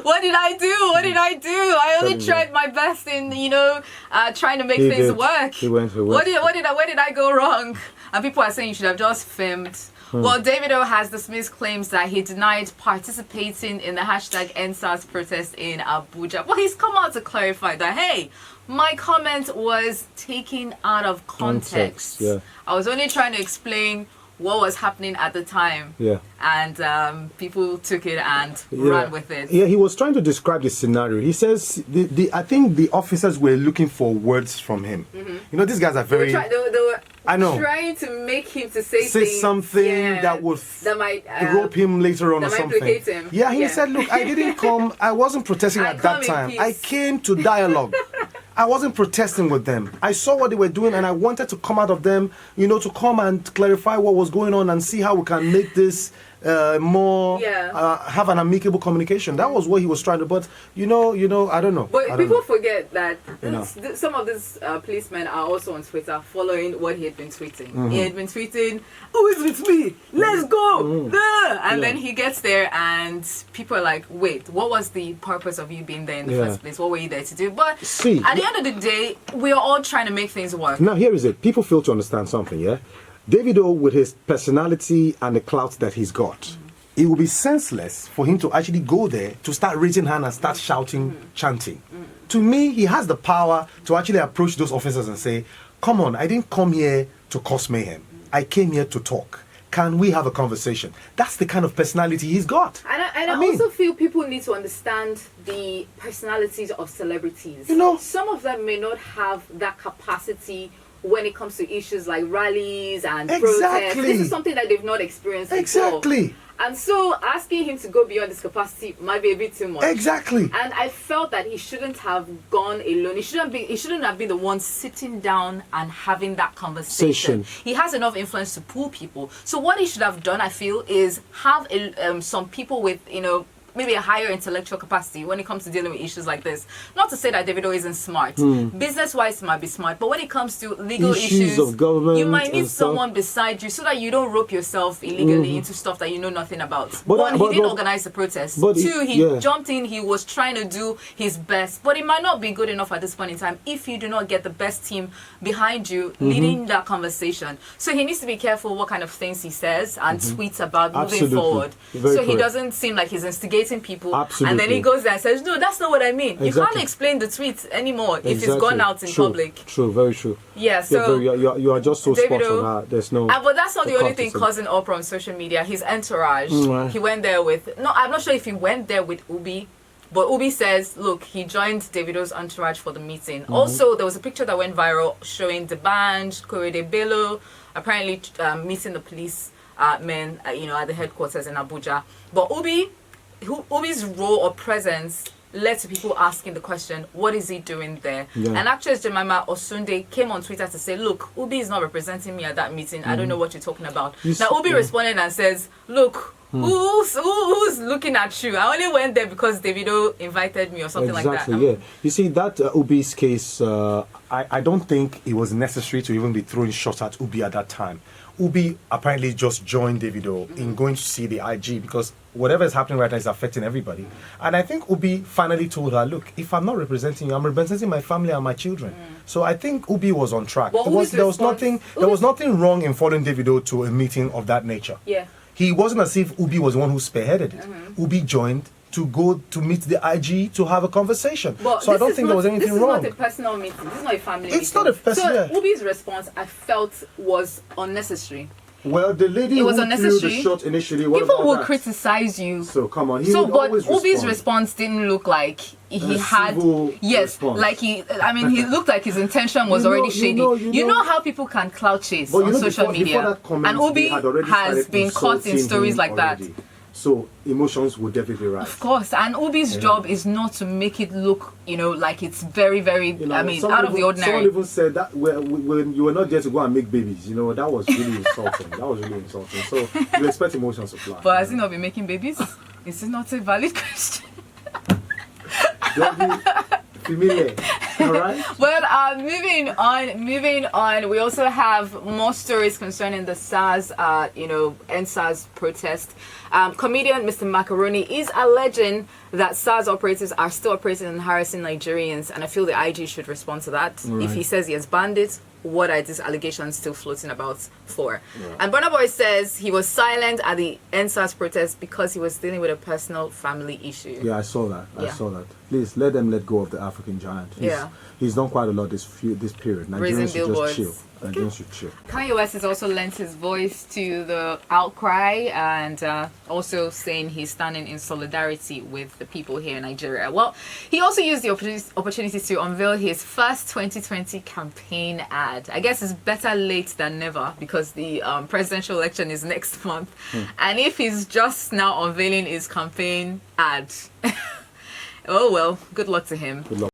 What did I do? What did I do? I only tried my best in, trying to make things work. Where did I go wrong? And people are saying you should have just filmed. Well, Davido has dismissed claims that he denied participating in the hashtag EndSARS protest in Abuja. Well, he's come out to clarify that, hey, my comment was taken out of context. Yeah. I was only trying to explain what was happening at the time. Yeah. And people took it and ran with it. Yeah, he was trying to describe the scenario. He says, I think the officers were looking for words from him. These guys are very... They were I know. trying to make him to say something that would might rope him later on or something. Implicate him. Yeah, he said, look, I didn't come, I wasn't protesting at that time. I came to dialogue. I wasn't protesting with them. I saw what they were doing and I wanted to come out of them, to come and clarify what was going on and see how we can make this more have an amicable communication. That was what he was trying to, but I don't know. But people forget that some of these policemen are also on Twitter following what he had been tweeting. He had been tweeting, "Who is with me? Let's go!" And then he gets there and people are like, "Wait, what was the purpose of you being there in the first place? What were you there to do?" But at the end of the day, we are all trying to make things work. Now here is it. People fail to understand something, yeah? Davido, with his personality and the clout that he's got, it would be senseless for him to actually go there to start raising hand and start shouting, chanting. To me, he has the power to actually approach those officers and say, come on, I didn't come here to cause mayhem. I came here to talk. Can we have a conversation? That's the kind of personality he's got. And I also feel people need to understand the personalities of celebrities. Some of them may not have that capacity when it comes to issues like rallies and protests. This is something that they've not experienced before. And so asking him to go beyond this capacity might be a bit too much. And I felt that he shouldn't have gone alone. He shouldn't have been the one sitting down and having that conversation. He has enough influence to pull people. So what he should have done, I feel, is have some people with, maybe a higher intellectual capacity when it comes to dealing with issues like this. Not to say that Davido isn't smart. Business-wise, he might be smart. But when it comes to legal issues of government, you might need someone beside you so that you don't rope yourself illegally into stuff that you know nothing about. One, he didn't organize the protest. Two, he jumped in. He was trying to do his best. But it might not be good enough at this point in time if you do not get the best team behind you leading that conversation. So he needs to be careful what kind of things he says and tweets about moving forward. He doesn't seem like he's instigating people, and then he goes there and says, no, that's not what I mean. You can't explain the tweet anymore if it's gone out in public. True, very true. Yeah, so you are just so spot on that. There's no. But that's not the only thing causing uproar on social media. His entourage. He went there with. No, I'm not sure if he went there with Ubi. But Ubi says, look, he joined Davido's entourage for the meeting. Also, there was a picture that went viral showing the band, Korede Bello, apparently meeting the police men, at the headquarters in Abuja. But Ubi's role or presence led to people asking the question, what is he doing there? And actress Jemima Osunde came on Twitter to say, look, Ubi is not representing me at that meeting. I don't know what you're talking about. Now Ubi responded and says, look, who's looking at you? I only went there because Davido invited me or something like that. You see, that Ubi's case, I don't think it was necessary to even be throwing shots at Ubi at that time. Ubi apparently just joined Davido in going to see the IG because whatever is happening right now is affecting everybody. And I think Ubi finally told her, look, if I'm not representing you, I'm representing my family and my children. So I think Ubi was on track. There was nothing wrong in following Davido to a meeting of that nature. He wasn't as if Ubi was the one who spearheaded it. Ubi joined to go to meet the IG to have a conversation. So I don't think there was anything wrong. This is not a personal meeting. This is not a family meeting. It's not a personal. So Ubi's response, I felt, was unnecessary. Well, the lady who threw the shot initially, people will criticize you. So come on, but Ubi's response didn't look like he had. Response. Like he looked like his intention was already shady. You know how people can clout chase on social media, and Ubi has been caught in stories like that. So emotions would definitely rise. Of course, and Ubi's job is not to make it look, like it's very, very, out of the ordinary. Someone even said that when you were not there to go and make babies, that was really insulting. So you expect emotions to fly. But has he not been making babies? Is it not a valid question? Don't be familiar. All right. Well, moving on. We also have more stories concerning the SARS, EndSARS protest. Comedian Mr. Macaroni is alleging that SARS operatives are still operating and harassing Nigerians, and I feel the IG should respond to that. Right. If he says he has banned it, what are these allegations still floating about for? Yeah. And Burna Boy says he was silent at the EndSARS protest because he was dealing with a personal family issue. Yeah, I saw that. I saw that. Please let them let go of the African giant. He's done quite a lot this period. Nigerians should just chill. Nigerians should chill. Kanye West has also lent his voice to the outcry and also saying he's standing in solidarity with the people here in Nigeria. Well, he also used the opportunity to unveil his first 2020 campaign ad. I guess it's better late than never because the presidential election is next month. And if he's just now unveiling his campaign ad, oh well, good luck to him. Good luck.